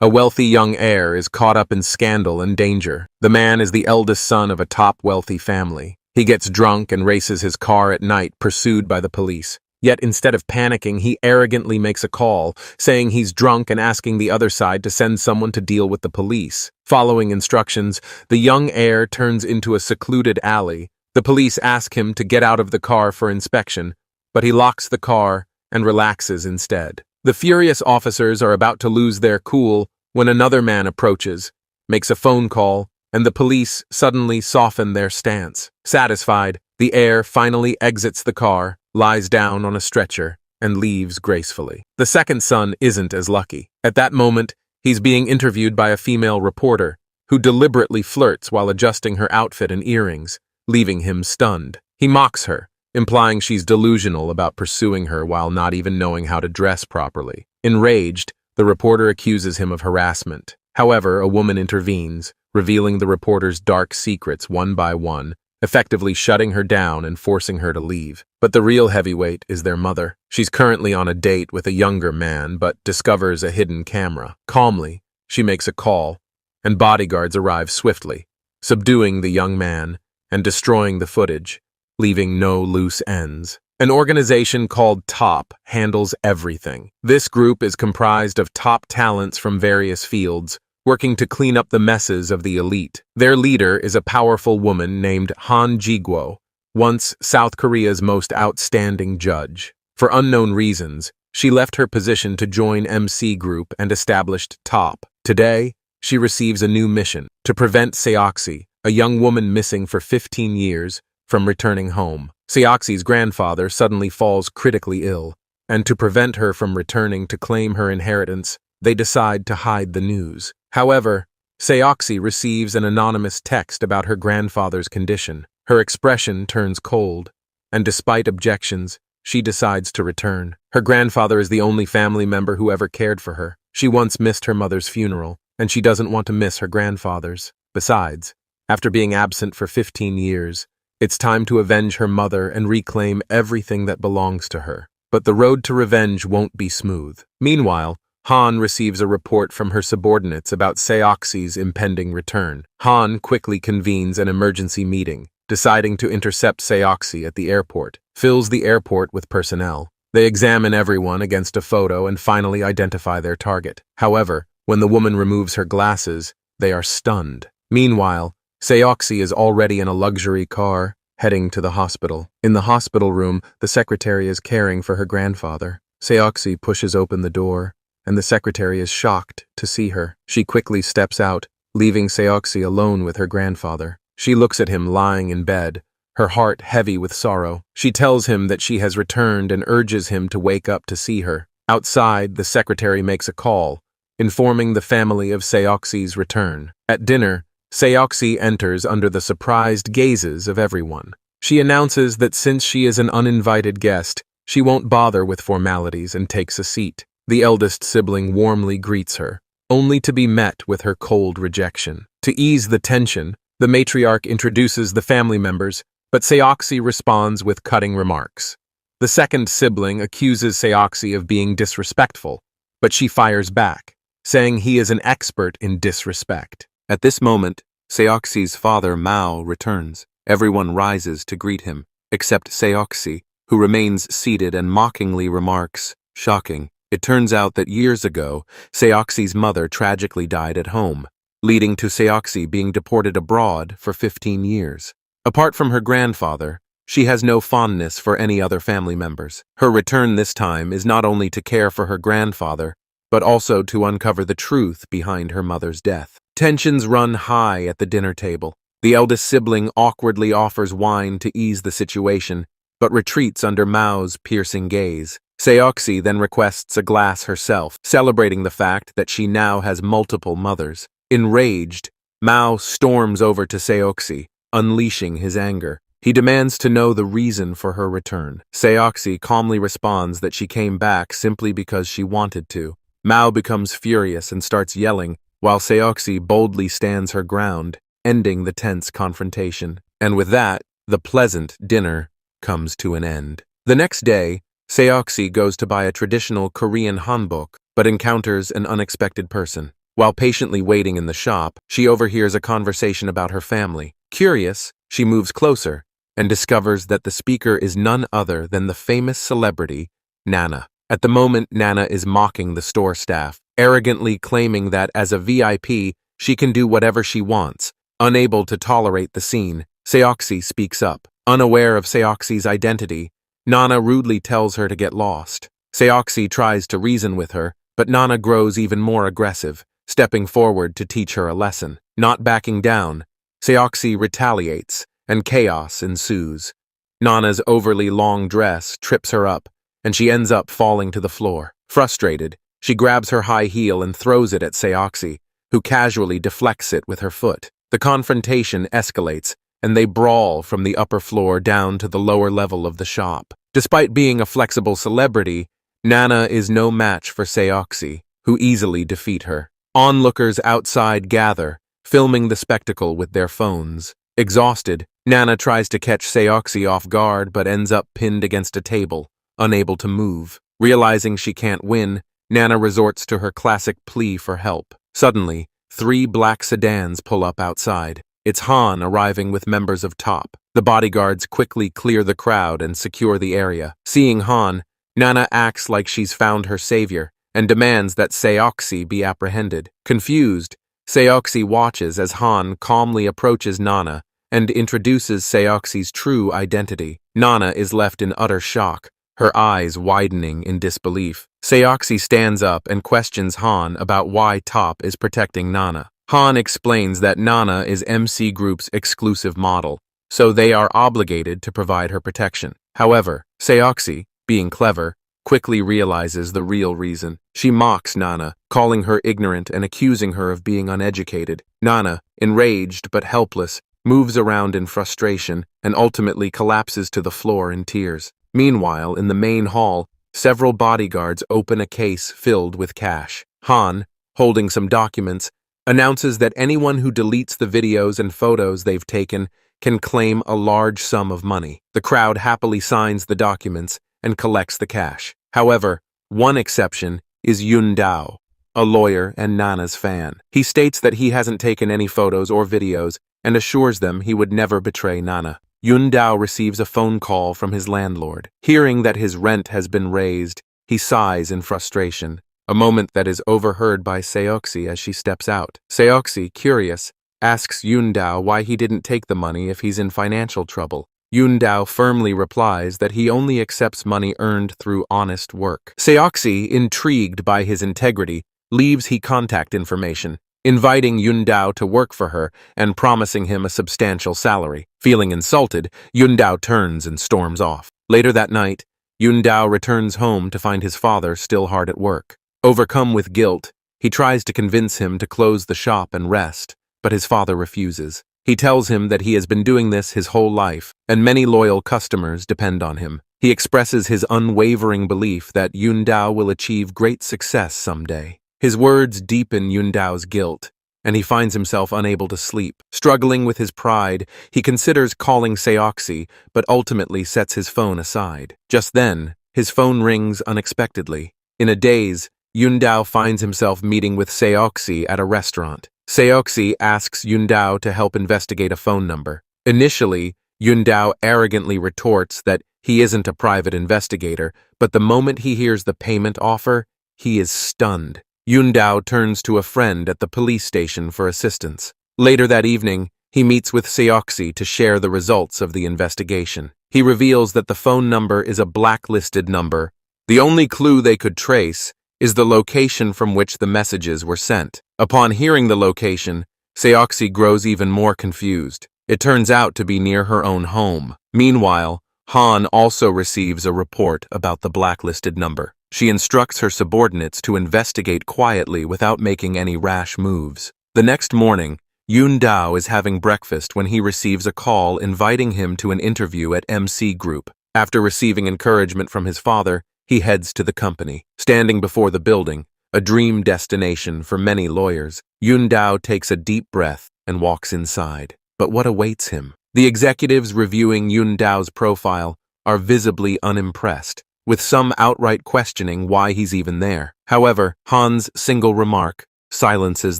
A wealthy young heir is caught up in scandal and danger. The man is the eldest son of a top wealthy family. He gets drunk and races his car at night, pursued by the police. Yet instead of panicking, he arrogantly makes a call, saying he's drunk and asking the other side to send someone to deal with the police. Following instructions, the young heir turns into a secluded alley. The police ask him to get out of the car for inspection, but he locks the car and relaxes instead. The furious officers are about to lose their cool when another man approaches, makes a phone call, and the police suddenly soften their stance. Satisfied, the heir finally exits the car, lies down on a stretcher, and leaves gracefully. The second son isn't as lucky. At that moment, he's being interviewed by a female reporter, who deliberately flirts while adjusting her outfit and earrings, leaving him stunned. He mocks her, implying she's delusional about pursuing her while not even knowing how to dress properly. Enraged, the reporter accuses him of harassment. However, a woman intervenes, revealing the reporter's dark secrets one by one, effectively shutting her down and forcing her to leave. But the real heavyweight is their mother. She's currently on a date with a younger man, but discovers a hidden camera. Calmly, she makes a call, and bodyguards arrive swiftly, subduing the young man and destroying the footage, leaving no loose ends. An organization called TOP handles everything. This group is comprised of top talents from various fields, working to clean up the messes of the elite. Their leader is a powerful woman named Han Ji-guo, once South Korea's most outstanding judge. For unknown reasons, she left her position to join MC Group and established TOP. Today, she receives a new mission: to prevent Seoxy, a young woman missing for 15 years, from returning home. Seoxy's grandfather suddenly falls critically ill, and to prevent her from returning to claim her inheritance, they decide to hide the news. However, Seoxy receives an anonymous text about her grandfather's condition. Her expression turns cold, and despite objections, she decides to return. Her grandfather is the only family member who ever cared for her. She once missed her mother's funeral, and she doesn't want to miss her grandfather's. Besides, after being absent for 15 years, it's time to avenge her mother and reclaim everything that belongs to her. But the road to revenge won't be smooth. Meanwhile, Han receives a report from her subordinates about Seoxy's impending return. Han quickly convenes an emergency meeting, deciding to intercept Seoxy at the airport, fills the airport with personnel. They examine everyone against a photo and finally identify their target. However, when the woman removes her glasses, they are stunned. Meanwhile, Seoxy is already in a luxury car, heading to the hospital. In the hospital room, the secretary is caring for her grandfather. Seoxy pushes open the door, and the secretary is shocked to see her. She quickly steps out, leaving Seoxy alone with her grandfather. She looks at him lying in bed, her heart heavy with sorrow. She tells him that she has returned and urges him to wake up to see her. Outside, the secretary makes a call, informing the family of Seoxy's return. At dinner, Seoxy enters under the surprised gazes of everyone. She announces that since she is an uninvited guest, she won't bother with formalities and takes a seat. The eldest sibling warmly greets her, only to be met with her cold rejection. To ease the tension, the matriarch introduces the family members, but Seoxy responds with cutting remarks. The second sibling accuses Seoxy of being disrespectful, but she fires back, saying he is an expert in disrespect. At this moment, Seoxy's father Mao returns. Everyone rises to greet him, except Seoxy, who remains seated and mockingly remarks, "Shocking." It turns out that years ago, Seoxy's mother tragically died at home, leading to Seoxy being deported abroad for 15 years. Apart from her grandfather, she has no fondness for any other family members. Her return this time is not only to care for her grandfather, but also to uncover the truth behind her mother's death. Tensions run high at the dinner table. The eldest sibling awkwardly offers wine to ease the situation, but retreats under Mao's piercing gaze. Seoxy then requests a glass herself, celebrating the fact that she now has multiple mothers. Enraged, Mao storms over to Seoxy, unleashing his anger. He demands to know the reason for her return. Seoxy calmly responds that she came back simply because she wanted to. Mao becomes furious and starts yelling, while Seoxy boldly stands her ground, ending the tense confrontation. And with that, the pleasant dinner comes to an end. The next day, Seoxy goes to buy a traditional Korean hanbok, but encounters an unexpected person. While patiently waiting in the shop, she overhears a conversation about her family. Curious, she moves closer and discovers that the speaker is none other than the famous celebrity, Nana. At the moment, Nana is mocking the store staff, arrogantly claiming that as a VIP, she can do whatever she wants. Unable to tolerate the scene, Seoxy speaks up. Unaware of Seoxy's identity, Nana rudely tells her to get lost. Seoxy tries to reason with her, but Nana grows even more aggressive, stepping forward to teach her a lesson. Not backing down, Seoxy retaliates, and chaos ensues. Nana's overly long dress trips her up, and she ends up falling to the floor. Frustrated, she grabs her high heel and throws it at Seoxy, who casually deflects it with her foot. The confrontation escalates, and they brawl from the upper floor down to the lower level of the shop. Despite being a flexible celebrity, Nana is no match for Seoxy, who easily defeat her. Onlookers outside gather, filming the spectacle with their phones. Exhausted, Nana tries to catch Seoxy off guard but ends up pinned against a table, unable to move. Realizing she can't win, Nana resorts to her classic plea for help. Suddenly, 3 black sedans pull up outside. It's Han arriving with members of TOP. The bodyguards quickly clear the crowd and secure the area. Seeing Han, Nana acts like she's found her savior and demands that Seoxy be apprehended. Confused, Seoxy watches as Han calmly approaches Nana and introduces Seoxy's true identity. Nana is left in utter shock, her eyes widening in disbelief. Seoxy stands up and questions Han about why TOP is protecting Nana. Han explains that Nana is MC Group's exclusive model, so they are obligated to provide her protection. However, Seoxy, being clever, quickly realizes the real reason. She mocks Nana, calling her ignorant and accusing her of being uneducated. Nana, enraged but helpless, moves around in frustration and ultimately collapses to the floor in tears. Meanwhile, in the main hall, several bodyguards open a case filled with cash. Han, holding some documents, announces that anyone who deletes the videos and photos they've taken can claim a large sum of money. The crowd happily signs the documents and collects the cash. However, one exception is Yun Dao, a lawyer and Nana's fan. He states that he hasn't taken any photos or videos and assures them he would never betray Nana. Yun Dao receives a phone call from his landlord. Hearing that his rent has been raised, he sighs in frustration, a moment that is overheard by Seoxy as she steps out. Seoxy, curious, asks Yun Dao why he didn't take the money if he's in financial trouble. Yun Dao firmly replies that he only accepts money earned through honest work. Seoxy, intrigued by his integrity, leaves he contact information, inviting Yun Dao to work for her and promising him a substantial salary. Feeling insulted, Yun Dao turns and storms off. Later that night, Yun Dao returns home to find his father still hard at work. Overcome with guilt, he tries to convince him to close the shop and rest, but his father refuses. He tells him that he has been doing this his whole life, and many loyal customers depend on him. He expresses his unwavering belief that Yun Dao will achieve great success someday. His words deepen Yun Dao's guilt, and he finds himself unable to sleep. Struggling with his pride, he considers calling Seoxy, but ultimately sets his phone aside. Just then, his phone rings unexpectedly. In a daze, Yun Dao finds himself meeting with Seoxy at a restaurant. Seoxy asks Yun Dao to help investigate a phone number. Initially, Yun Dao arrogantly retorts that he isn't a private investigator, but the moment he hears the payment offer, he is stunned. Yun Dao turns to a friend at the police station for assistance. Later that evening, he meets with Seoxy to share the results of the investigation. He reveals that the phone number is a blacklisted number. The only clue they could trace is the location from which the messages were sent. Upon hearing the location, Seoxy grows even more confused. It turns out to be near her own home. Meanwhile, Han also receives a report about the blacklisted number. She instructs her subordinates to investigate quietly without making any rash moves. The next morning, Yun Dao is having breakfast when he receives a call inviting him to an interview at MC Group. After receiving encouragement from his father, he heads to the company. Standing before the building, a dream destination for many lawyers, Yun Dao takes a deep breath and walks inside. But what awaits him? The executives reviewing Yun Dao's profile are visibly unimpressed, with some outright questioning why he's even there. However, Han's single remark, silences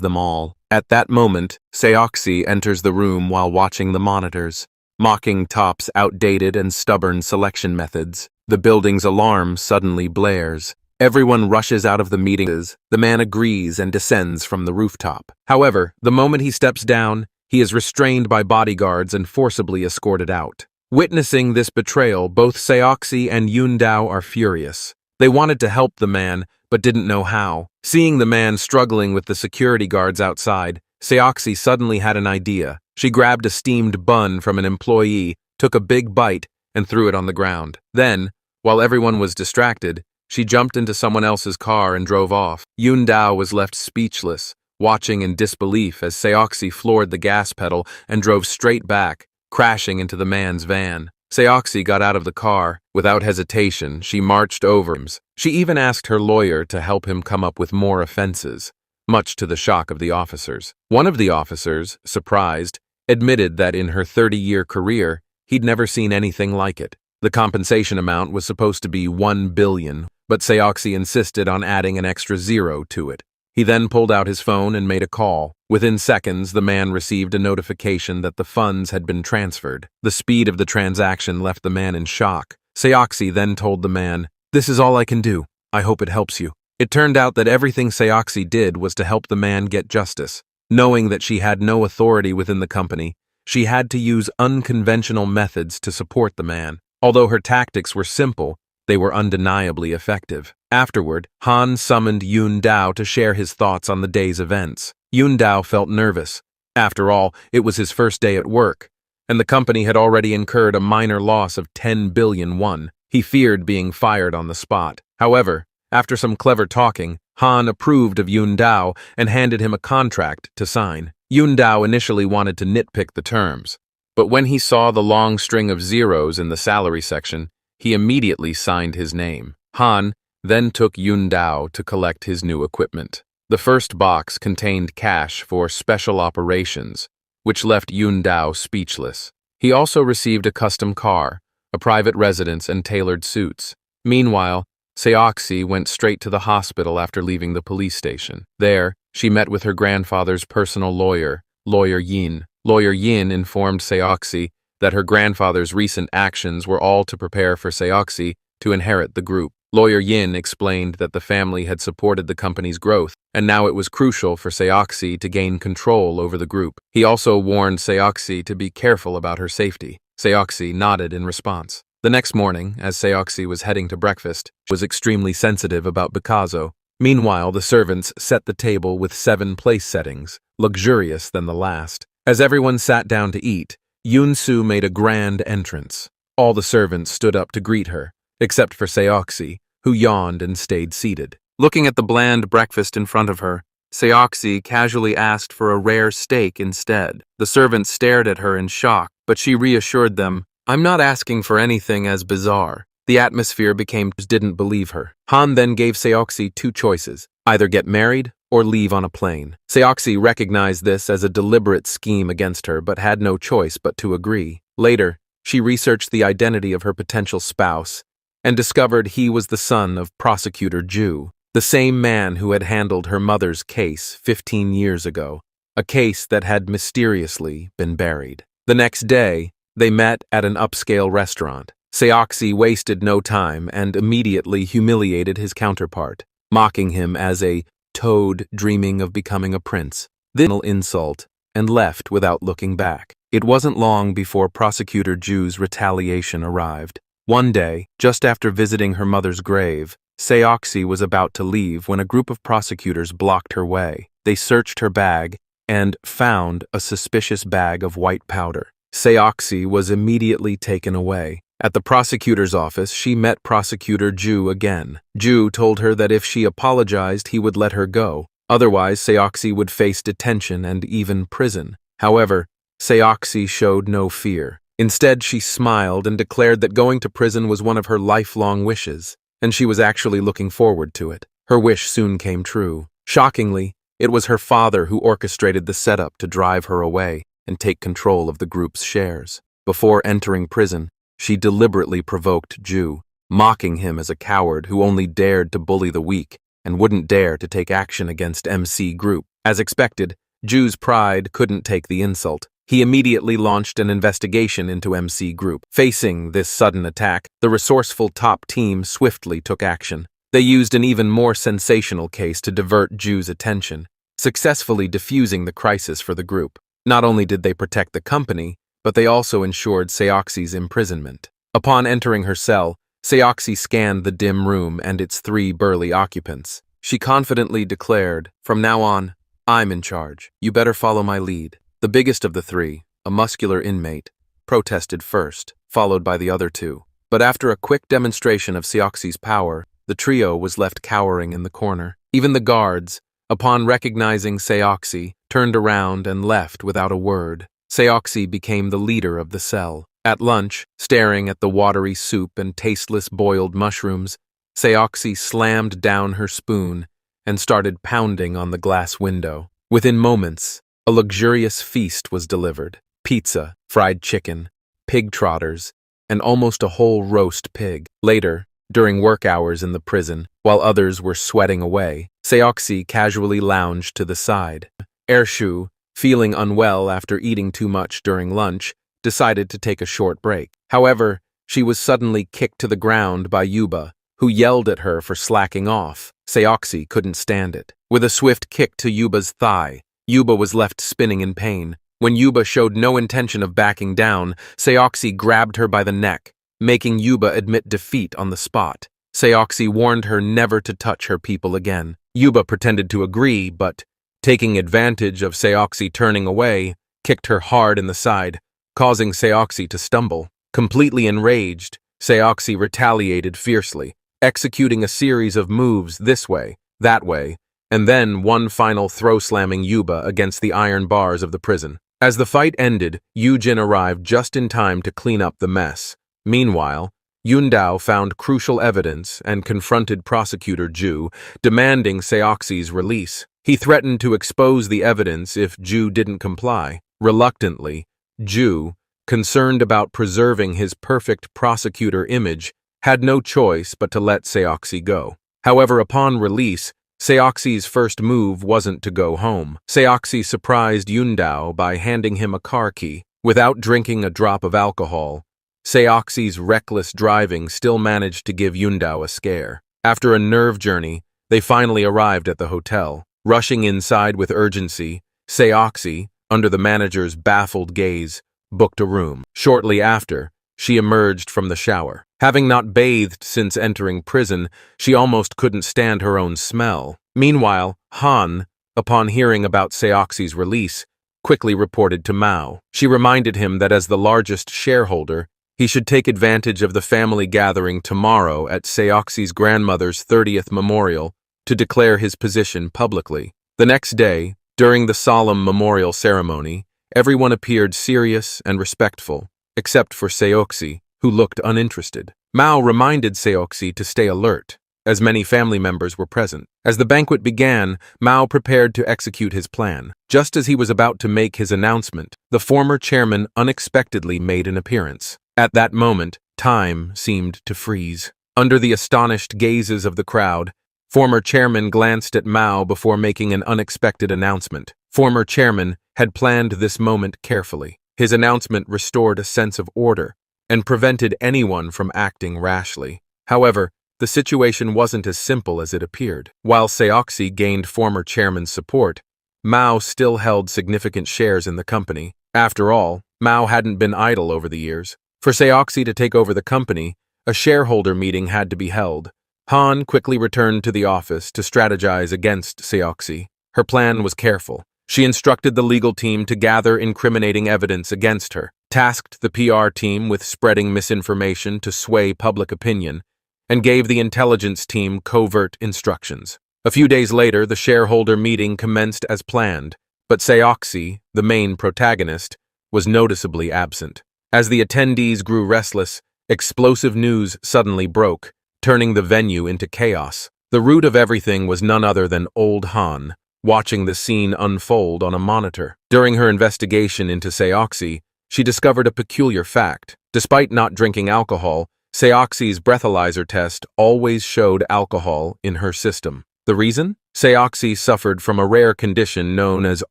them all. At that moment, Seoxy enters the room while watching the monitors, mocking Top's outdated and stubborn selection methods. The building's alarm suddenly blares. Everyone rushes out of the meetings. The man agrees and descends from the rooftop. However, the moment he steps down, he is restrained by bodyguards and forcibly escorted out. Witnessing this betrayal, both Seoxy and Yundao are furious. They wanted to help the man, but didn't know how. Seeing the man struggling with the security guards outside, Seoxy suddenly had an idea. She grabbed a steamed bun from an employee, took a big bite, and threw it on the ground. Then, while everyone was distracted, she jumped into someone else's car and drove off. Yundao was left speechless, watching in disbelief as Seoxy floored the gas pedal and drove straight back, crashing into the man's van. Seoxy got out of the car. Without hesitation, she marched over him. She even asked her lawyer to help him come up with more offenses, much to the shock of the officers. One of the officers, surprised, admitted that in her 30-year career, he'd never seen anything like it. The compensation amount was supposed to be 1 billion, but Seoxy insisted on adding an extra zero to it. He then pulled out his phone and made a call. Within seconds, the man received a notification that the funds had been transferred. The speed of the transaction left the man in shock. Seoxy then told the man, "This is all I can do. I hope it helps you." It turned out that everything Seoxy did was to help the man get justice. Knowing that she had no authority within the company, she had to use unconventional methods to support the man. Although her tactics were simple, they were undeniably effective. Afterward, Han summoned Yundao to share his thoughts on the day's events. Yundao felt nervous. After all, it was his first day at work, and the company had already incurred a minor loss of 10 billion won. He feared being fired on the spot. However, after some clever talking, Han approved of Yundao and handed him a contract to sign. Yundao initially wanted to nitpick the terms, but when he saw the long string of zeros in the salary section, he immediately signed his name. Han then took Yundao to collect his new equipment. The first box contained cash for special operations, which left Yundao speechless. He also received a custom car, a private residence, and tailored suits. Meanwhile, Seoxy went straight to the hospital after leaving the police station. There, she met with her grandfather's personal lawyer, Lawyer Yin. Lawyer Yin informed Seoxy that her grandfather's recent actions were all to prepare for Seoxy to inherit the group. Lawyer Yin explained that the family had supported the company's growth, and now it was crucial for Seoxy to gain control over the group. He also warned Seoxy to be careful about her safety. Seoxy nodded in response. The next morning, as Seoxy was heading to breakfast, she was extremely sensitive about Picasso. Meanwhile, the servants set the table with 7 place settings, luxurious than the last. As everyone sat down to eat, Yunsu made a grand entrance. All the servants stood up to greet her, except for Seoxy, who yawned and stayed seated. Looking at the bland breakfast in front of her, Seoxy casually asked for a rare steak instead. The servants stared at her in shock, but she reassured them, "I'm not asking for anything as bizarre." The atmosphere didn't believe her. Han then gave Seoxy 2 choices, either get married or leave on a plane. Seoxy recognized this as a deliberate scheme against her, but had no choice but to agree. Later, she researched the identity of her potential spouse and discovered he was the son of Prosecutor Ju, the same man who had handled her mother's case 15 years ago, a case that had mysteriously been buried. The next day, they met at an upscale restaurant. Seoxy wasted no time and immediately humiliated his counterpart, mocking him as a toad dreaming of becoming a prince. This insult, and left without looking back. It wasn't long before Prosecutor Ju's retaliation arrived. One day, just after visiting her mother's grave, Seoxy was about to leave when a group of prosecutors blocked her way. They searched her bag and found a suspicious bag of white powder. Seoxy was immediately taken away. At the prosecutor's office, she met Prosecutor Ju again. Ju told her that if she apologized, he would let her go. Otherwise, Seoxy would face detention and even prison. However, Seoxy showed no fear. Instead, she smiled and declared that going to prison was one of her lifelong wishes, and she was actually looking forward to it. Her wish soon came true. Shockingly, it was her father who orchestrated the setup to drive her away and take control of the group's shares. Before entering prison, she deliberately provoked Ju, mocking him as a coward who only dared to bully the weak. and wouldn't dare to take action against MC Group. As expected, Ju's pride couldn't take the insult. He immediately launched an investigation into MC Group. Facing this sudden attack, the resourceful top team swiftly took action. They used an even more sensational case to divert Ju's attention, successfully diffusing the crisis for the group. Not only did they protect the company, but they also ensured Seoxi's imprisonment. Upon entering her cell, Seoxi scanned the dim room and its 3 burly occupants. She confidently declared, "From now on, I'm in charge. You better follow my lead." The biggest of the 3, a muscular inmate, protested first, followed by the other 2. But after a quick demonstration of Seoxi's power, the trio was left cowering in the corner. Even the guards, upon recognizing Seoxi, turned around and left without a word. Seoxi became the leader of the cell. At lunch, staring at the watery soup and tasteless boiled mushrooms, Seoxi slammed down her spoon and started pounding on the glass window. Within moments, a luxurious feast was delivered. Pizza, fried chicken, pig trotters, and almost a whole roast pig. Later, during work hours in the prison, while others were sweating away, Seoxi casually lounged to the side. Ershu, feeling unwell after eating too much during lunch, decided to take a short break. However, she was suddenly kicked to the ground by Yuba, who yelled at her for slacking off. Seoxi couldn't stand it. With a swift kick to Yuba's thigh, Yuba was left spinning in pain. When Yuba showed no intention of backing down, Seoxi grabbed her by the neck, making Yuba admit defeat on the spot. Seoxi warned her never to touch her people again. Yuba pretended to agree, but, taking advantage of Seoxi turning away, kicked her hard in the side, causing Seoxi to stumble. Completely enraged, Seoxi retaliated fiercely, executing a series of moves this way, that way, and then one final throw slamming Yuba against the iron bars of the prison. As the fight ended, Yujin arrived just in time to clean up the mess. Meanwhile, Yundao found crucial evidence and confronted Prosecutor Ju, demanding Seoxi's release. He threatened to expose the evidence if Ju didn't comply. Reluctantly, Ju, concerned about preserving his perfect prosecutor image, had no choice but to let Seoxi go. However, upon release, Seoxi's first move wasn't to go home. Seoxi surprised Yundao by handing him a car key. Without drinking a drop of alcohol, Seoxi's reckless driving still managed to give Yundao a scare. After a nerve journey, they finally arrived at the hotel. Rushing inside with urgency, Seoxi, under the manager's baffled gaze, booked a room. Shortly after, she emerged from the shower. Having not bathed since entering prison, she almost couldn't stand her own smell. Meanwhile, Han, upon hearing about Seoxi's release, quickly reported to Mao. She reminded him that as the largest shareholder, he should take advantage of the family gathering tomorrow at Seoxi's grandmother's 30th memorial to declare his position publicly. The next day, during the solemn memorial ceremony, everyone appeared serious and respectful, except for Seoxi, who looked uninterested. Mao reminded Seoxi to stay alert, as many family members were present. As the banquet began, Mao prepared to execute his plan. Just as he was about to make his announcement, the former chairman unexpectedly made an appearance. At that moment, time seemed to freeze. Under the astonished gazes of the crowd, former chairman glanced at Mao before making an unexpected announcement. Former chairman had planned this moment carefully. His announcement restored a sense of order and prevented anyone from acting rashly. However, the situation wasn't as simple as it appeared. While Seoxi gained former chairman's support, Mao still held significant shares in the company. After all, Mao hadn't been idle over the years. For Seoxi to take over the company, a shareholder meeting had to be held. Han quickly returned to the office to strategize against Seoxi. Her plan was careful. She instructed the legal team to gather incriminating evidence against her, tasked the PR team with spreading misinformation to sway public opinion, and gave the intelligence team covert instructions. A few days later, the shareholder meeting commenced as planned, but Seoxi, the main protagonist, was noticeably absent. As the attendees grew restless, explosive news suddenly broke, turning the venue into chaos. The root of everything was none other than old Han, watching the scene unfold on a monitor. During her investigation into Seoxi, she discovered a peculiar fact. Despite not drinking alcohol, Seoxi's breathalyzer test always showed alcohol in her system. The reason? Seoxy suffered from a rare condition known as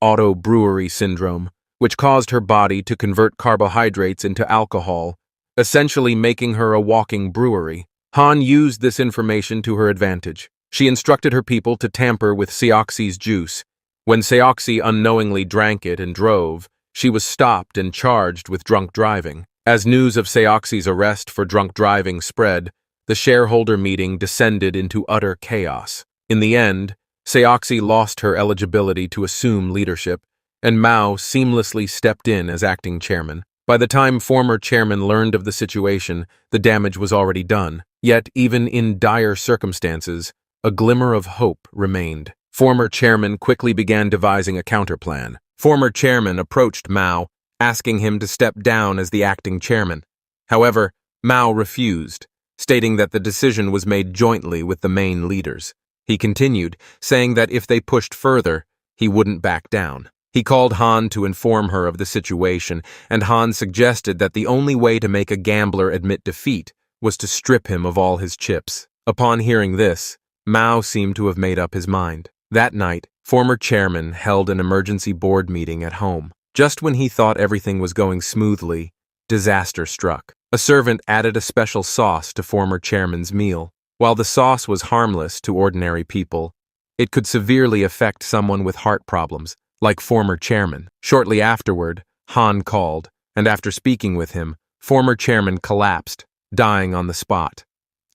auto-brewery syndrome, which caused her body to convert carbohydrates into alcohol, essentially making her a walking brewery. Han used this information to her advantage. She instructed her people to tamper with Seoxy's juice. When Seoxy unknowingly drank it and drove, she was stopped and charged with drunk driving. As news of Seoxy's arrest for drunk driving spread, the shareholder meeting descended into utter chaos. In the end, Seoxy lost her eligibility to assume leadership, and Mao seamlessly stepped in as acting chairman. By the time former chairman learned of the situation, the damage was already done. Yet, even in dire circumstances, a glimmer of hope remained. Former chairman quickly began devising a counterplan. Former chairman approached Mao, asking him to step down as the acting chairman. However, Mao refused, stating that the decision was made jointly with the main leaders. He continued, saying that if they pushed further, he wouldn't back down. He called Han to inform her of the situation, and Han suggested that the only way to make a gambler admit defeat was to strip him of all his chips. Upon hearing this, Mao seemed to have made up his mind. That night, former chairman held an emergency board meeting at home. Just when he thought everything was going smoothly, disaster struck. A servant added a special sauce to former chairman's meal. While the sauce was harmless to ordinary people, it could severely affect someone with heart problems, like former chairman. Shortly afterward, Han called, and after speaking with him, former chairman collapsed, dying on the spot.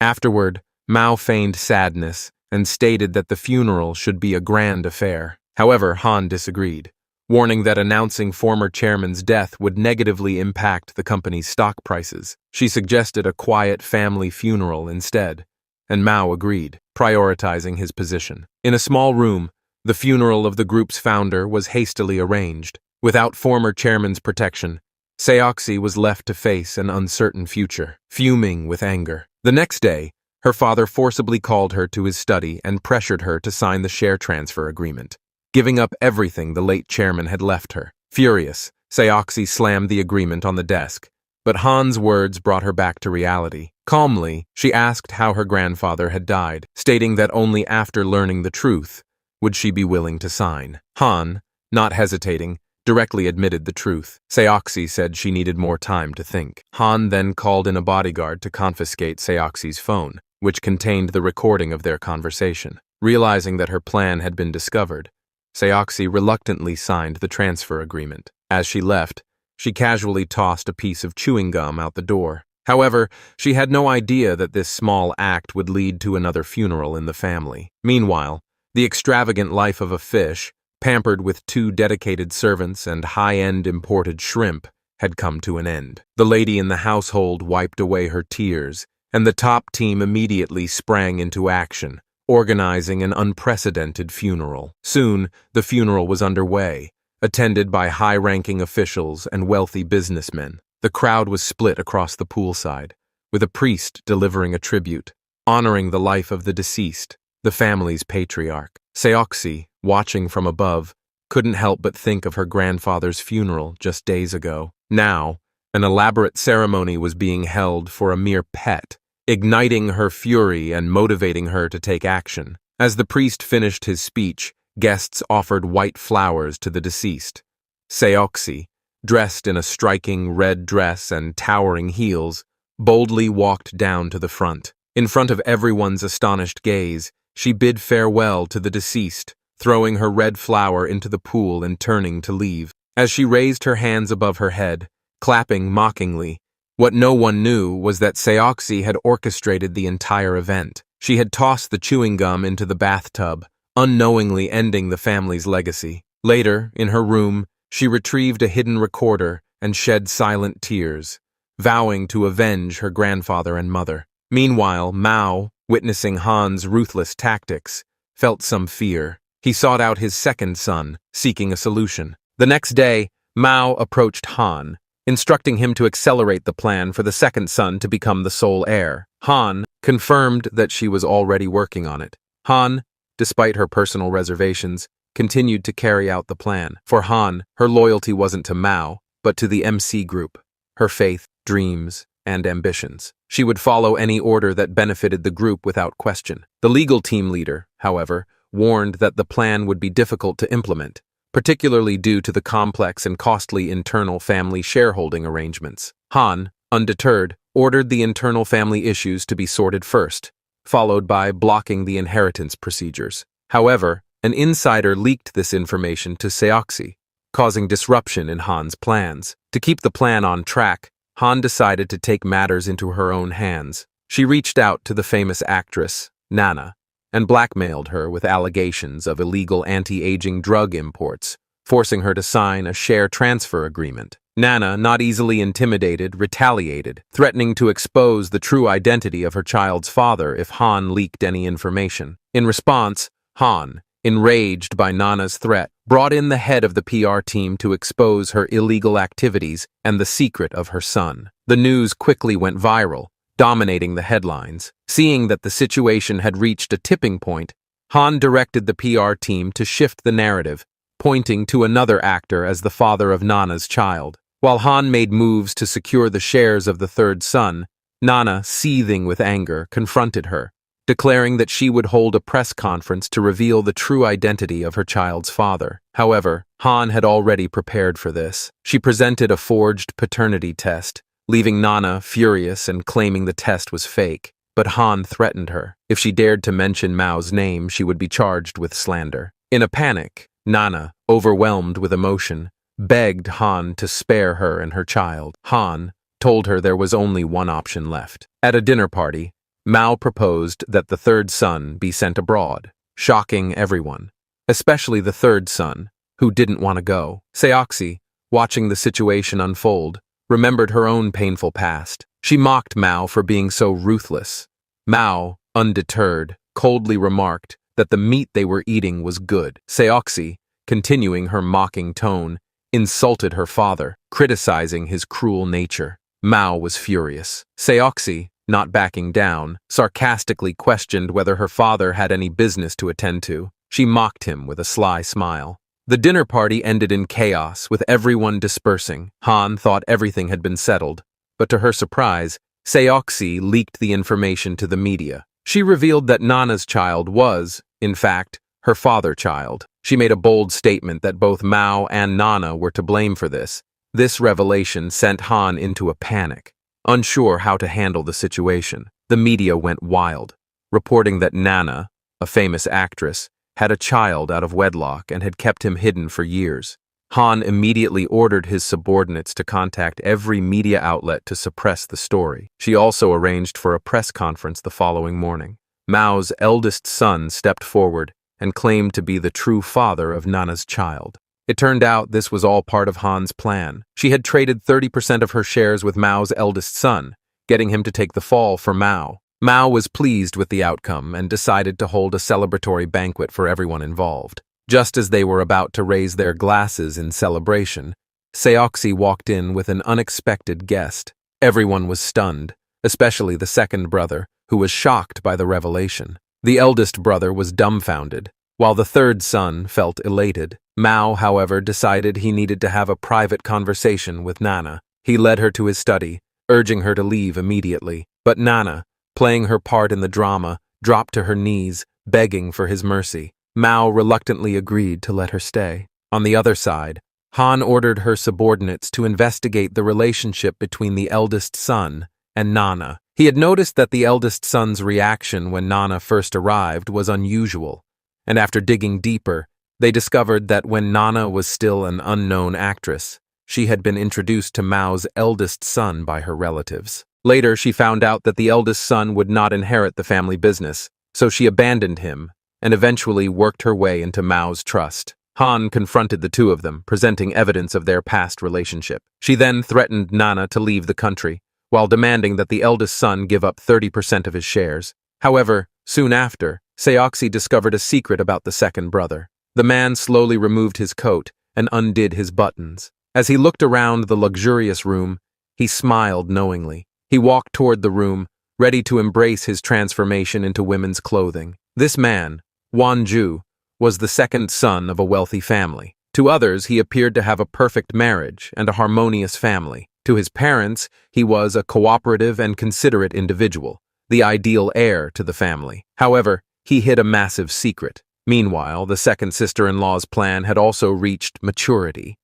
Afterward, Mao feigned sadness and stated that the funeral should be a grand affair. However, Han disagreed, warning that announcing former chairman's death would negatively impact the company's stock prices. She suggested a quiet family funeral instead, and Mao agreed, prioritizing his position. In a small room, the funeral of the group's founder was hastily arranged. Without former chairman's protection, Seoxy was left to face an uncertain future, fuming with anger. The next day, her father forcibly called her to his study and pressured her to sign the share transfer agreement, giving up everything the late chairman had left her. Furious, Seoxy slammed the agreement on the desk, but Han's words brought her back to reality. Calmly, she asked how her grandfather had died, stating that only after learning the truth would she be willing to sign. Han, not hesitating, directly admitted the truth. Seoxy said she needed more time to think. Han then called in a bodyguard to confiscate Seoxy's phone, which contained the recording of their conversation. Realizing that her plan had been discovered, Seoxy reluctantly signed the transfer agreement. As she left, she casually tossed a piece of chewing gum out the door. However, she had no idea that this small act would lead to another funeral in the family. Meanwhile, the extravagant life of a fish, pampered with 2 dedicated servants and high-end imported shrimp, had come to an end. The lady in the household wiped away her tears, and the top team immediately sprang into action, organizing an unprecedented funeral. Soon, the funeral was underway, attended by high-ranking officials and wealthy businessmen. The crowd was split across the poolside, with a priest delivering a tribute, honoring the life of the deceased, the family's patriarch. Seoxy, watching from above, couldn't help but think of her grandfather's funeral just days ago. Now, an elaborate ceremony was being held for a mere pet, igniting her fury and motivating her to take action. As the priest finished his speech, guests offered white flowers to the deceased. Seoxy, dressed in a striking red dress and towering heels, boldly walked down to the front. In front of everyone's astonished gaze, she bid farewell to the deceased, throwing her red flower into the pool and turning to leave. As she raised her hands above her head, clapping mockingly, what no one knew was that Seoxy had orchestrated the entire event. She had tossed the chewing gum into the bathtub, unknowingly ending the family's legacy. Later, in her room, she retrieved a hidden recorder and shed silent tears, vowing to avenge her grandfather and mother. Meanwhile, Mao, witnessing Han's ruthless tactics, felt some fear. He sought out his second son, seeking a solution. The next day, Mao approached Han, instructing him to accelerate the plan for the second son to become the sole heir. Han confirmed that she was already working on it. Han, despite her personal reservations, continued to carry out the plan. For Han, her loyalty wasn't to Mao, but to the MC group. Her faith, dreams, and ambitions. She would follow any order that benefited the group without question. The legal team leader, however, warned that the plan would be difficult to implement, particularly due to the complex and costly internal family shareholding arrangements. Han, undeterred, ordered the internal family issues to be sorted first, followed by blocking the inheritance procedures. However, an insider leaked this information to Seoxy, causing disruption in Han's plans. To keep the plan on track, Han decided to take matters into her own hands. She reached out to the famous actress, Nana, and blackmailed her with allegations of illegal anti-aging drug imports, forcing her to sign a share transfer agreement. Nana, not easily intimidated, retaliated, threatening to expose the true identity of her child's father if Han leaked any information. In response, Han, enraged by Nana's threat, brought in the head of the PR team to expose her illegal activities and the secret of her son. The news quickly went viral, dominating the headlines. Seeing that the situation had reached a tipping point, Han directed the PR team to shift the narrative, pointing to another actor as the father of Nana's child. While Han made moves to secure the shares of the third son, Nana, seething with anger, confronted her, declaring that she would hold a press conference to reveal the true identity of her child's father. However, Han had already prepared for this. She presented a forged paternity test, leaving Nana furious and claiming the test was fake. But Han threatened her. If she dared to mention Mao's name, she would be charged with slander. In a panic, Nana, overwhelmed with emotion, begged Han to spare her and her child. Han told her there was only one option left. At a dinner party, Mao proposed that the third son be sent abroad, shocking everyone, especially the third son, who didn't want to go. Seoxy, watching the situation unfold, remembered her own painful past. She mocked Mao for being so ruthless. Mao, undeterred, coldly remarked that the meat they were eating was good. Seoxy, continuing her mocking tone, insulted her father, criticizing his cruel nature. Mao was furious. Seoxy, not backing down, sarcastically questioned whether her father had any business to attend to. She mocked him with a sly smile. The dinner party ended in chaos, with everyone dispersing. Han thought everything had been settled, but to her surprise, Seoxy leaked the information to the media. She revealed that Nana's child was, in fact, her father child. She made a bold statement that both Mao and Nana were to blame for this. This revelation sent Han into a panic. Unsure how to handle the situation, the media went wild, reporting that Nana, a famous actress, had a child out of wedlock and had kept him hidden for years. Han immediately ordered his subordinates to contact every media outlet to suppress the story. She also arranged for a press conference the following morning. Mao's eldest son stepped forward and claimed to be the true father of Nana's child. It turned out this was all part of Han's plan. She had traded 30% of her shares with Mao's eldest son, getting him to take the fall for Mao. Mao was pleased with the outcome and decided to hold a celebratory banquet for everyone involved. Just as they were about to raise their glasses in celebration, Seoxy walked in with an unexpected guest. Everyone was stunned, especially the second brother, who was shocked by the revelation. The eldest brother was dumbfounded, while the third son felt elated. Mao, however, decided he needed to have a private conversation with Nana. He led her to his study, urging her to leave immediately. But Nana, playing her part in the drama, dropped to her knees, begging for his mercy. Mao reluctantly agreed to let her stay. On the other side, Han ordered her subordinates to investigate the relationship between the eldest son and Nana. He had noticed that the eldest son's reaction when Nana first arrived was unusual, and after digging deeper, they discovered that when Nana was still an unknown actress, she had been introduced to Mao's eldest son by her relatives. Later, she found out that the eldest son would not inherit the family business, so she abandoned him and eventually worked her way into Mao's trust. Han confronted the two of them, presenting evidence of their past relationship. She then threatened Nana to leave the country, while demanding that the eldest son give up 30% of his shares. However, soon after, Seoxy discovered a secret about the second brother. The man slowly removed his coat and undid his buttons. As he looked around the luxurious room, he smiled knowingly. He walked toward the room, ready to embrace his transformation into women's clothing. This man, Wanju, was the second son of a wealthy family. To others, he appeared to have a perfect marriage and a harmonious family. To his parents, he was a cooperative and considerate individual, the ideal heir to the family. However, he hid a massive secret. Meanwhile, the second sister-in-law's plan had also reached maturity.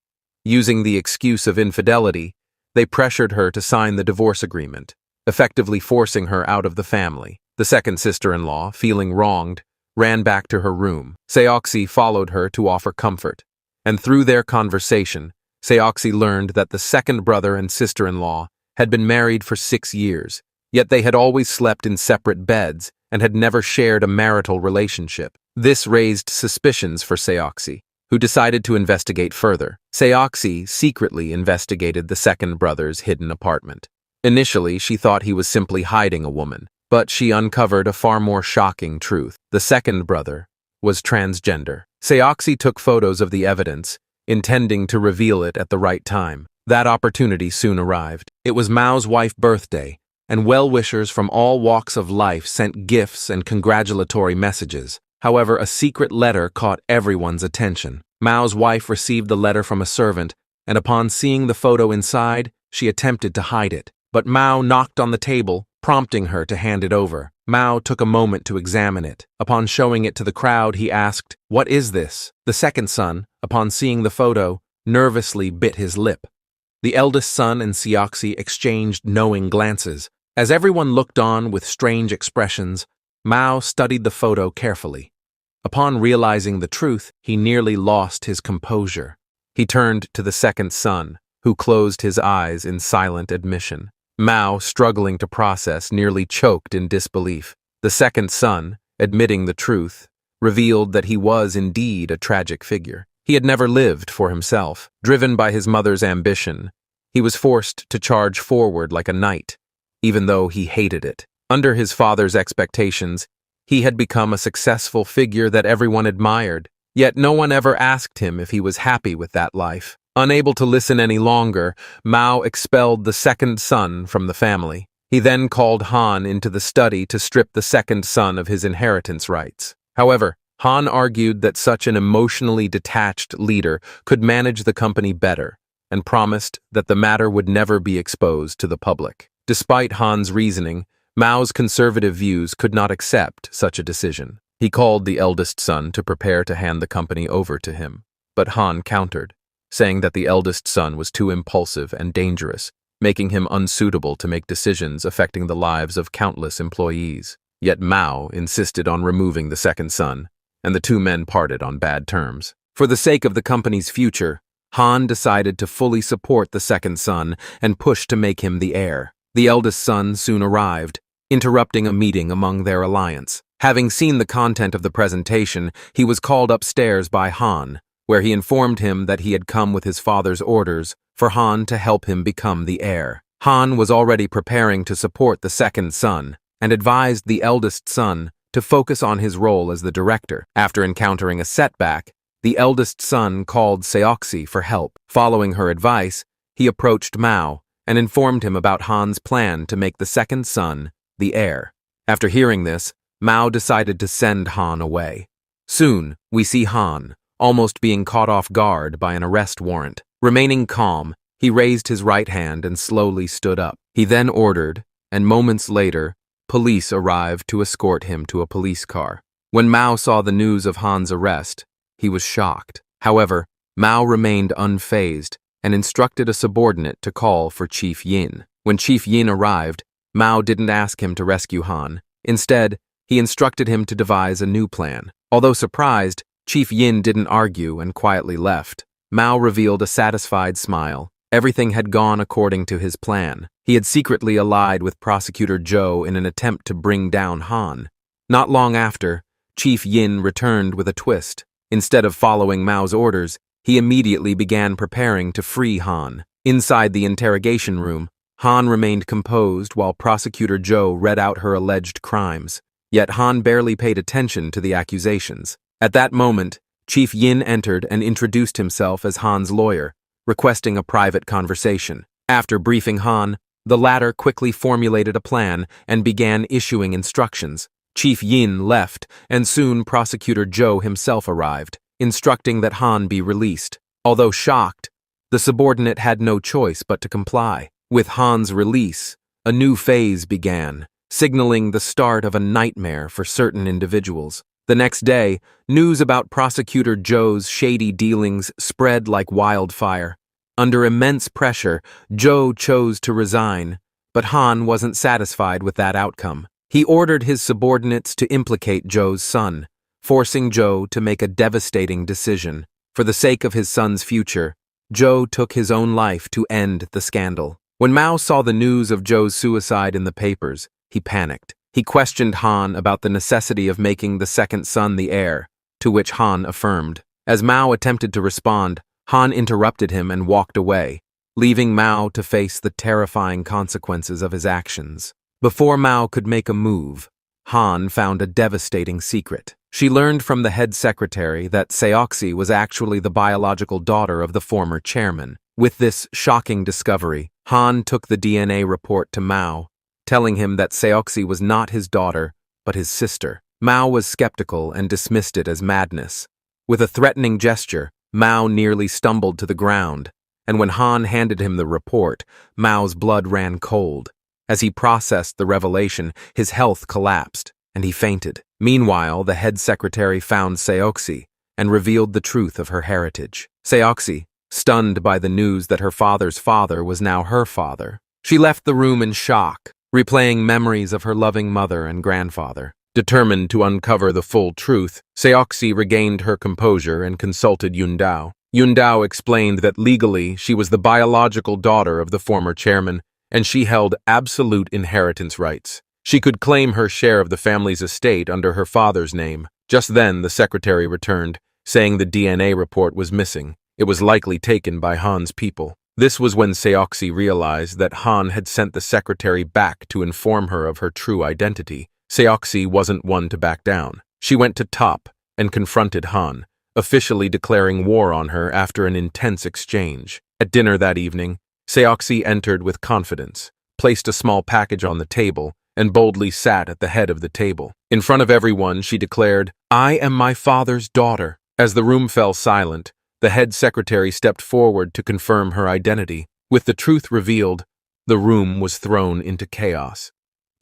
Using the excuse of infidelity, they pressured her to sign the divorce agreement, effectively forcing her out of the family. The second sister-in-law, feeling wronged, ran back to her room. Seoxy followed her to offer comfort, and through their conversation, Seoxy learned that the second brother and sister-in-law had been married for 6 years, yet they had always slept in separate beds and had never shared a marital relationship. This raised suspicions for Seoxy, who decided to investigate further. Seoxy secretly investigated the second brother's hidden apartment. Initially, she thought he was simply hiding a woman, but she uncovered a far more shocking truth. The second brother was transgender. Seoxy took photos of the evidence, intending to reveal it at the right time. That opportunity soon arrived. It was Mao's wife's birthday, and well-wishers from all walks of life sent gifts and congratulatory messages. However, a secret letter caught everyone's attention. Mao's wife received the letter from a servant, and upon seeing the photo inside, she attempted to hide it. But Mao knocked on the table, prompting her to hand it over. Mao took a moment to examine it. Upon showing it to the crowd, he asked, "What is this?" The second son, upon seeing the photo, nervously bit his lip. The eldest son and Seoxy exchanged knowing glances. As everyone looked on with strange expressions, Mao studied the photo carefully. Upon realizing the truth, he nearly lost his composure. He turned to the second son, who closed his eyes in silent admission. Mao, struggling to process, nearly choked in disbelief. The second son, admitting the truth, revealed that he was indeed a tragic figure. He had never lived for himself. Driven by his mother's ambition, he was forced to charge forward like a knight, even though he hated it. Under his father's expectations, he had become a successful figure that everyone admired, yet no one ever asked him if he was happy with that life. Unable to listen any longer, Mao expelled the second son from the family. He then called Han into the study to strip the second son of his inheritance rights. However, Han argued that such an emotionally detached leader could manage the company better, and promised that the matter would never be exposed to the public. Despite Han's reasoning, Mao's conservative views could not accept such a decision. He called the eldest son to prepare to hand the company over to him, but Han countered, saying that the eldest son was too impulsive and dangerous, making him unsuitable to make decisions affecting the lives of countless employees. Yet Mao insisted on removing the second son, and the two men parted on bad terms. For the sake of the company's future, Han decided to fully support the second son and push to make him the heir. The eldest son soon arrived, interrupting a meeting among their alliance. Having seen the content of the presentation, he was called upstairs by Han, where he informed him that he had come with his father's orders for Han to help him become the heir. Han was already preparing to support the second son and advised the eldest son to focus on his role as the director. After encountering a setback, the eldest son called Seoxy for help. Following her advice, he approached Mao and informed him about Han's plan to make the second son the heir. After hearing this, Mao decided to send Han away. Soon, we see Han, almost being caught off guard by an arrest warrant. Remaining calm, he raised his right hand and slowly stood up. He then ordered, and moments later, police arrived to escort him to a police car. When Mao saw the news of Han's arrest, he was shocked. However, Mao remained unfazed and instructed a subordinate to call for Chief Yin. When Chief Yin arrived, Mao didn't ask him to rescue Han. Instead, he instructed him to devise a new plan. Although surprised, Chief Yin didn't argue and quietly left. Mao revealed a satisfied smile. Everything had gone according to his plan. He had secretly allied with Prosecutor Zhou in an attempt to bring down Han. Not long after, Chief Yin returned with a twist. Instead of following Mao's orders, he immediately began preparing to free Han. Inside the interrogation room, Han remained composed while Prosecutor Zhou read out her alleged crimes. Yet Han barely paid attention to the accusations. At that moment, Chief Yin entered and introduced himself as Han's lawyer, requesting a private conversation. After briefing Han, the latter quickly formulated a plan and began issuing instructions. Chief Yin left, and soon Prosecutor Zhou himself arrived, instructing that Han be released. Although shocked, the subordinate had no choice but to comply. With Han's release, a new phase began, signaling the start of a nightmare for certain individuals. The next day, news about Prosecutor Joe's shady dealings spread like wildfire. Under immense pressure, Joe chose to resign, but Han wasn't satisfied with that outcome. He ordered his subordinates to implicate Joe's son, forcing Joe to make a devastating decision. For the sake of his son's future, Joe took his own life to end the scandal. When Mao saw the news of Joe's suicide in the papers, he panicked. He questioned Han about the necessity of making the second son the heir, to which Han affirmed. As Mao attempted to respond, Han interrupted him and walked away, leaving Mao to face the terrifying consequences of his actions. Before Mao could make a move, Han found a devastating secret. She learned from the head secretary that Seoxy was actually the biological daughter of the former chairman. With this shocking discovery, Han took the DNA report to Mao, telling him that Seoxy was not his daughter, but his sister. Mao was skeptical and dismissed it as madness. With a threatening gesture, Mao nearly stumbled to the ground, and when Han handed him the report, Mao's blood ran cold. As he processed the revelation, his health collapsed, and he fainted. Meanwhile, the head secretary found Seoxy and revealed the truth of her heritage. Seoxy, stunned by the news that her father's father was now her father, she left the room in shock, replaying memories of her loving mother and grandfather. Determined to uncover the full truth, Seoxy regained her composure and consulted Yundao. Yundao explained that legally she was the biological daughter of the former chairman, and she held absolute inheritance rights. She could claim her share of the family's estate under her father's name. Just then, the secretary returned, saying the DNA report was missing. It was likely taken by Han's people. This was when Seoxy realized that Han had sent the secretary back to inform her of her true identity. Seoxy wasn't one to back down. She went to top and confronted Han, officially declaring war on her after an intense exchange. At dinner that evening, Seoxy entered with confidence, placed a small package on the table, and boldly sat at the head of the table. In front of everyone, she declared, "I am my father's daughter." As the room fell silent, the head secretary stepped forward to confirm her identity. With the truth revealed, the room was thrown into chaos.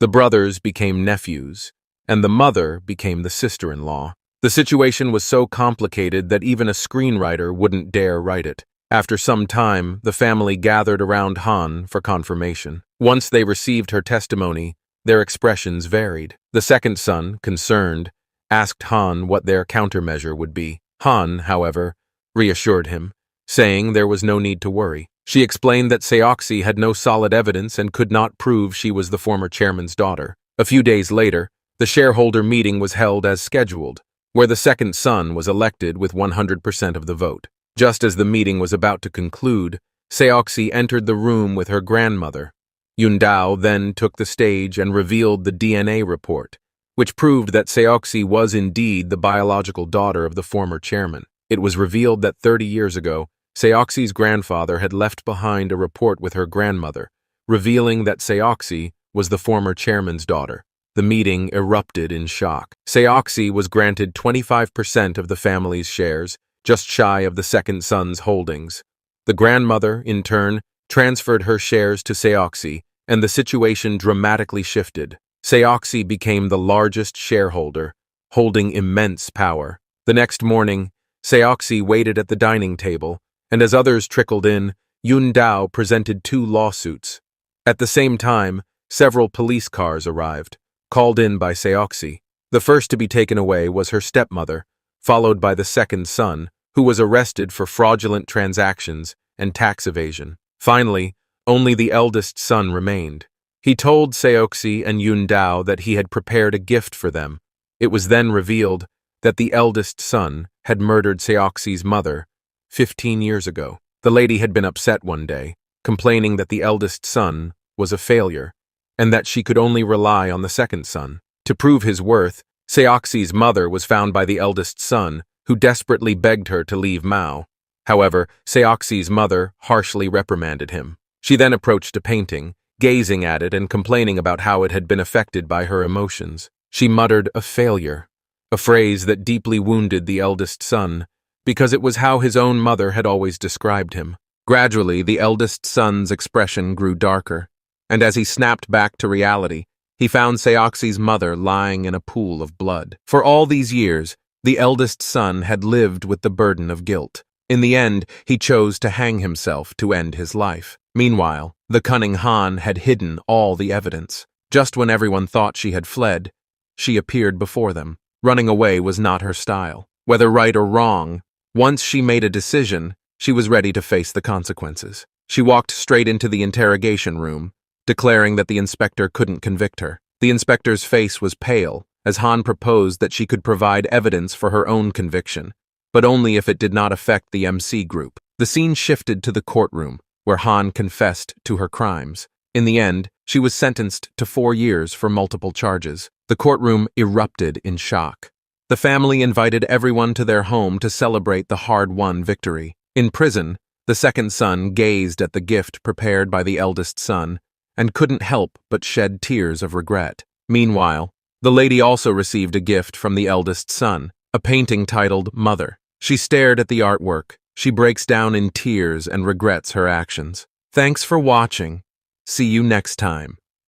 The brothers became nephews, and the mother became the sister-in-law. The situation was so complicated that even a screenwriter wouldn't dare write it. After some time, the family gathered around Han for confirmation. Once they received her testimony, their expressions varied. The second son, concerned, asked Han what their countermeasure would be. Han, however, reassured him, saying there was no need to worry. She explained that Seoxy had no solid evidence and could not prove she was the former chairman's daughter. A few days later, the shareholder meeting was held as scheduled, where the second son was elected with 100% of the vote. Just as the meeting was about to conclude, Seoxy entered the room with her grandmother. Yundao then took the stage and revealed the DNA report, which proved that Seoxy was indeed the biological daughter of the former chairman. It was revealed that 30 years ago, Seoxy's grandfather had left behind a report with her grandmother, revealing that Seoxy was the former chairman's daughter. The meeting erupted in shock. Seoxy was granted 25% of the family's shares, just shy of the second son's holdings. The grandmother, in turn, transferred her shares to Seoxy, and the situation dramatically shifted. Seoxy became the largest shareholder, holding immense power. The next morning, Seoxy waited at the dining table, and as others trickled in, Yundao presented 2 lawsuits. At the same time, several police cars arrived, called in by Seoxy. The first to be taken away was her stepmother, followed by the second son, who was arrested for fraudulent transactions and tax evasion. Finally, only the eldest son remained. He told Seoxy and Yundao that he had prepared a gift for them. It was then revealed that the eldest son had murdered Seoxy's mother 15 years ago. The lady had been upset one day, complaining that the eldest son was a failure, and that she could only rely on the second son. To prove his worth, Seoxy's mother was found by the eldest son, who desperately begged her to leave Mao. However, Seoxy's mother harshly reprimanded him. She then approached a painting, gazing at it and complaining about how it had been affected by her emotions. She muttered a failure, a phrase that deeply wounded the eldest son, because it was how his own mother had always described him. Gradually, the eldest son's expression grew darker, and as he snapped back to reality, he found Seoxi's mother lying in a pool of blood. For all these years, the eldest son had lived with the burden of guilt. In the end, he chose to hang himself to end his life. Meanwhile, the cunning Han had hidden all the evidence. Just when everyone thought she had fled, she appeared before them. Running away was not her style. Whether right or wrong, once she made a decision, she was ready to face the consequences. She walked straight into the interrogation room, declaring that the inspector couldn't convict her. The inspector's face was pale, as Han proposed that she could provide evidence for her own conviction, but only if it did not affect the MC group. The scene shifted to the courtroom, where Han confessed to her crimes. In the end, she was sentenced to 4 years for multiple charges. The courtroom erupted in shock. The family invited everyone to their home to celebrate the hard-won victory. In prison, the second son gazed at the gift prepared by the eldest son and couldn't help but shed tears of regret. Meanwhile, the lady also received a gift from the eldest son, a painting titled Mother. She stared at the artwork. She breaks down in tears and regrets her actions. Thanks for watching. See you next time.